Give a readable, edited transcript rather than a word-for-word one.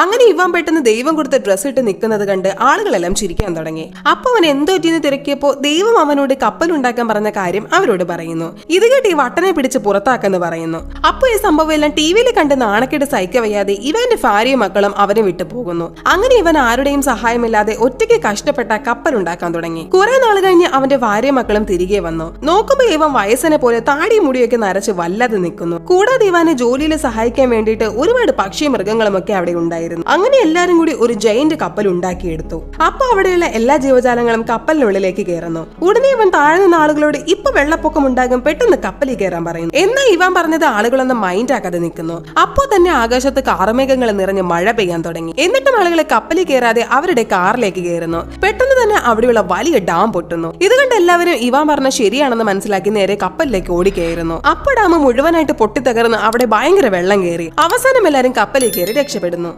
അങ്ങനെ ഇവാൻ പെട്ടെന്ന് ദൈവം കൊടുത്ത ഡ്രസ്സ് ഇട്ട് നിൽക്കുന്നത് കണ്ട് ആളുകളെല്ലാം ചിരിക്കാൻ തുടങ്ങി. അപ്പൊ അവൻ എന്തോ പറ്റിയെന്ന് തിരക്കിയപ്പോ ദൈവം അവനോട് കപ്പലുണ്ടാക്കാൻ പറഞ്ഞ കാര്യം അവരോട് പറയുന്നു. ഇത് കേട്ട് ഈ വട്ടനെ പിടിച്ച് പുറത്താക്കെന്ന് പറയുന്നു. അപ്പൊ ഈ സംഭവം എല്ലാം ടിവിയിൽ കണ്ട് നാണക്കേട് സഹിക്കവയ്യാതെ ഇവന്റെ ഭാര്യയും മക്കളും അവനെ വിട്ടു പോകുന്നു. അങ്ങനെ ഇവൻ ആരുടെയും സഹായമില്ലാതെ ഒറ്റയ്ക്ക് കഷ്ടപ്പെട്ട കപ്പലുണ്ടാക്കാൻ തുടങ്ങി. കുറെ നാൾ കഴിഞ്ഞ് അവന്റെ ഭാര്യയും മക്കളും തിരികെ വന്നു. നോക്കുമ്പോ ഇവൻ വയസ്സിനെ പോലെ താടി മുടിയൊക്കെ നരച്ച് വല്ലാതെ നിൽക്കുന്നു. കൂടാതെ ഇവനെ ജോലിയിൽ സഹായിക്കാൻ വേണ്ടിയിട്ട് ഒരുപാട് പക്ഷി മൃഗങ്ങളും ഒക്കെ അവിടെ ഉണ്ടായിരുന്നു. അങ്ങനെ എല്ലാരും കൂടി ഒരു ജയന്റ് കപ്പൽ ഉണ്ടാക്കിയെടുത്തു. അപ്പൊ അവിടെയുള്ള എല്ലാ ജീവജാലങ്ങളും കപ്പലിനുള്ളിലേക്ക് കയറുന്നു. ഉടനെ ഇവൻ താഴെ നിന്ന ആളുകളോട് ഇപ്പൊ വെള്ളപ്പൊക്കം ഉണ്ടാകും, പെട്ടെന്ന് കപ്പലിൽ കയറാൻ പറയുന്നു. എന്നാൽ ഇവൻ പറഞ്ഞത് ആളുകളൊന്നും മൈൻഡ് ആക്കാതെ നിൽക്കുന്നു. അപ്പോ തന്നെ ആകാശത്ത് കാർമേഘങ്ങൾ നിറഞ്ഞ് മഴ പെയ്യാൻ തുടങ്ങി. എന്നിട്ടും ആളുകളെ കപ്പലിൽ കയറാതെ അവരുടെ കാറിലേക്ക് കയറുന്നു. പെട്ടെന്ന് തന്നെ അവിടെയുള്ള വലിയ ഡാം പൊട്ടുന്നു. ഇത് കണ്ട് എല്ലാവരും ഇവാൻ പറഞ്ഞ ശരിയാണെന്ന് മനസ്സിലാക്കി നേരെ കപ്പലിലേക്ക് ഓടിക്കയറുന്നു. അപ്പൊ ഡാം മുഴുവനായിട്ട് പൊട്ടിത്തകർന്ന് അവിടെ ഭയങ്കര വെള്ളം കയറി. അവസാനം എല്ലാരും കപ്പലിൽ കയറി രക്ഷപ്പെടുന്നു.